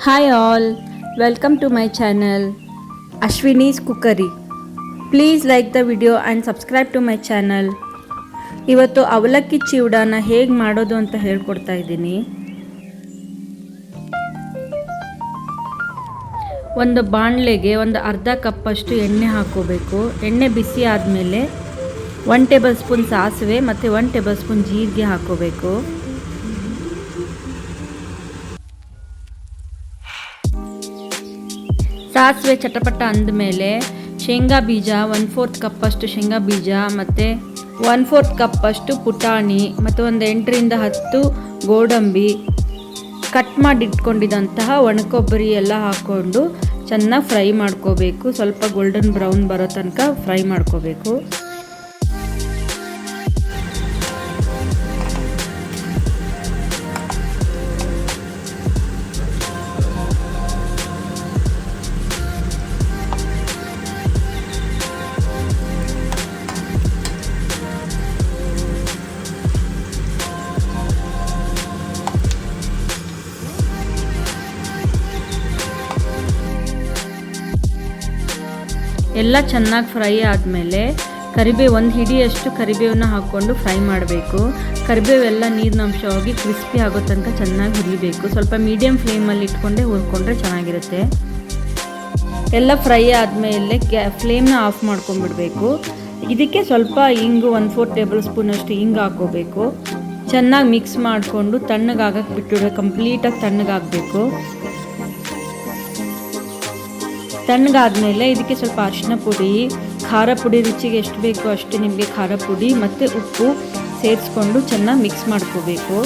Hi all, welcome to my channel Ashwini's Cookery. Please like the video and subscribe to my channel. ಇವತ್ತು ಅವಲಕ್ಕಿ ಚಿವಡಾನ ಹೇಗೆ ಮಾಡೋದು ಅಂತ ಹೇಳ್ಕೊಡ್ತಾ ಇದ್ದೀನಿ. ಒಂದು ಬಾಣಲೆಗೆ ಒಂದು ಅರ್ಧ ಕಪ್ ಅಷ್ಟು ಎಣ್ಣೆ ಹಾಕೋಬೇಕು. ಎಣ್ಣೆ ಬಿಸಿ ಆದಮೇಲೆ 1 ಟೇಬಲ್ ಸ್ಪೂನ್ ಸಾಸಿವೆ ಮತ್ತು 1 ಟೇಬಲ್ ಸ್ಪೂನ್ ಜೀರಿಗೆ ಹಾಕೋಬೇಕು. ಸಾಸಿವೆ ಚಟಪಟ ಅಂದಮೇಲೆ ಶೇಂಗಾ ಬೀಜ 1/4 ಕಪ್ ಅಷ್ಟು ಶೇಂಗಾ ಬೀಜ ಮತ್ತು 1/4 ಕಪ್ ಅಷ್ಟು ಪುಟಾಣಿ ಮತ್ತು ಒಂದು 8ರಿಂದ 10 ಗೋಡಂಬಿ ಕಟ್ ಮಾಡಿ ಇಟ್ಕೊಂಡಿದ್ದಂತಹ ಒಣಕೊಬ್ಬರಿ ಎಲ್ಲ ಹಾಕ್ಕೊಂಡು ಚೆನ್ನಾಗಿ ಫ್ರೈ ಮಾಡ್ಕೋಬೇಕು. ಸ್ವಲ್ಪ ಗೋಲ್ಡನ್ ಬ್ರೌನ್ ಬರೋ ತನಕ ಫ್ರೈ ಮಾಡ್ಕೋಬೇಕು. ಎಲ್ಲ ಚೆನ್ನಾಗಿ ಫ್ರೈ ಆದಮೇಲೆ ಕರಿಬೇವು ಒಂದು ಹಿಡಿಯಷ್ಟು ಕರಿಬೇವನ್ನ ಹಾಕ್ಕೊಂಡು ಫ್ರೈ ಮಾಡಬೇಕು. ಕರಿಬೇವೆಲ್ಲ ನೀರಿನಂಶ ಹೋಗಿ ಕ್ರಿಸ್ಪಿ ಆಗೋ ತನಕ ಚೆನ್ನಾಗಿ ಹುರಿಬೇಕು. ಸ್ವಲ್ಪ ಮೀಡಿಯಮ್ ಫ್ಲೇಮಲ್ಲಿ ಇಟ್ಕೊಂಡೆ ಹುರ್ಕೊಂಡ್ರೆ ಚೆನ್ನಾಗಿರುತ್ತೆ. ಎಲ್ಲ ಫ್ರೈ ಆದಮೇಲೆ ಫ್ಲೇಮ್ನ ಆಫ್ ಮಾಡ್ಕೊಂಡ್ಬಿಡ್ಬೇಕು. ಇದಕ್ಕೆ ಸ್ವಲ್ಪ ಹಿಂಗು 1/4 ಟೇಬಲ್ ಸ್ಪೂನ್ ಅಷ್ಟು ಹಿಂಗೆ ಹಾಕೋಬೇಕು. ಚೆನ್ನಾಗಿ ಮಿಕ್ಸ್ ಮಾಡಿಕೊಂಡು ತಣ್ಣಗಾಗಕ್ಕೆ ಬಿಟ್ಟಿರೋ ಕಂಪ್ಲೀಟಾಗಿ ತಣ್ಣಗಾಗಬೇಕು. ತಣ್ಣಗಾದ್ಮೇಲೆ ಇದಕ್ಕೆ ಸ್ವಲ್ಪ ಅರಿಶಿನ ಪುಡಿ, ಖಾರ ಪುಡಿ ರುಚಿಗೆ ಎಷ್ಟು ಬೇಕೋ ಅಷ್ಟು ನಿಮಗೆ ಖಾರ ಪುಡಿ ಮತ್ತು ಉಪ್ಪು ಸೇರಿಸ್ಕೊಂಡು ಚೆನ್ನಾಗಿ ಮಿಕ್ಸ್ ಮಾಡ್ಕೋಬೇಕು.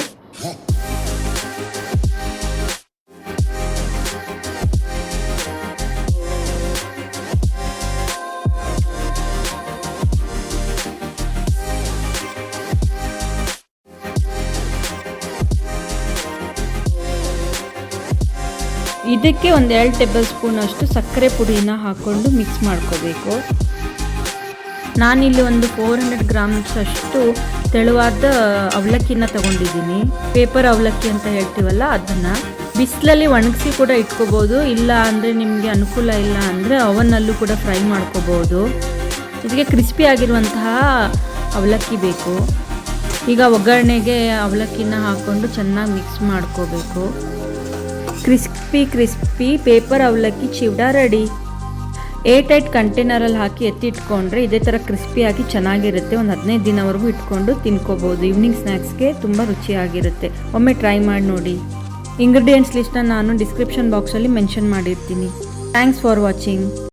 ಇದಕ್ಕೆ ಒಂದು 2 ಟೇಬಲ್ ಸ್ಪೂನ್ ಅಷ್ಟು ಸಕ್ಕರೆ ಪುಡಿನ ಹಾಕ್ಕೊಂಡು ಮಿಕ್ಸ್ ಮಾಡ್ಕೋಬೇಕು. ನಾನಿಲ್ಲಿ ಒಂದು 400 ಗ್ರಾಮ್ಸ್ ಅಷ್ಟು ತೆಳುವಾದ ಅವಲಕ್ಕಿನ ತಗೊಂಡಿದ್ದೀನಿ. ಪೇಪರ್ ಅವಲಕ್ಕಿ ಅಂತ ಹೇಳ್ತೀವಲ್ಲ ಅದನ್ನು ಬಿಸಿಲಲ್ಲಿ ಒಣಗಿಸಿ ಕೂಡ ಇಟ್ಕೋಬೋದು. ಇಲ್ಲ ಅಂದರೆ ನಿಮಗೆ ಅನುಕೂಲ ಇಲ್ಲ ಅಂದರೆ ಅವನ್ನಲ್ಲೂ ಕೂಡ ಫ್ರೈ ಮಾಡ್ಕೋಬೋದು. ಇದಕ್ಕೆ ಕ್ರಿಸ್ಪಿ ಆಗಿರುವಂತಹ ಅವಲಕ್ಕಿ ಬೇಕು. ಈಗ ಒಗ್ಗರಣೆಗೆ ಅವಲಕ್ಕಿನ ಹಾಕ್ಕೊಂಡು ಚೆನ್ನಾಗಿ ಮಿಕ್ಸ್ ಮಾಡ್ಕೋಬೇಕು. ಕ್ರಿಸ್ಪಿ ಪೇಪರ್ ಅವಲಕ್ಕಿ ಚಿವಡಾ ರೆಡಿ. ಏರ್ಟೈಟ್ ಕಂಟೈನರಲ್ಲಿ ಹಾಕಿ ಎತ್ತಿಟ್ಕೊಂಡ್ರೆ ಇದೇ ಥರ ಕ್ರಿಸ್ಪಿಯಾಗಿ ಚೆನ್ನಾಗಿರುತ್ತೆ. ಒಂದು 15 ದಿನವರೆಗೂ ಇಟ್ಕೊಂಡು ತಿನ್ಕೋಬೋದು. ಈವ್ನಿಂಗ್ ಸ್ನ್ಯಾಕ್ಸ್ಗೆ ತುಂಬ ರುಚಿಯಾಗಿರುತ್ತೆ. ಒಮ್ಮೆ ಟ್ರೈ ಮಾಡಿ ನೋಡಿ. ಇಂಗ್ರೀಡಿಯೆಂಟ್ಸ್ ಲಿಸ್ಟ್ನ ನಾನು ಡಿಸ್ಕ್ರಿಪ್ಷನ್ ಬಾಕ್ಸಲ್ಲಿ ಮೆನ್ಷನ್ ಮಾಡಿರ್ತೀನಿ. Thanks for watching.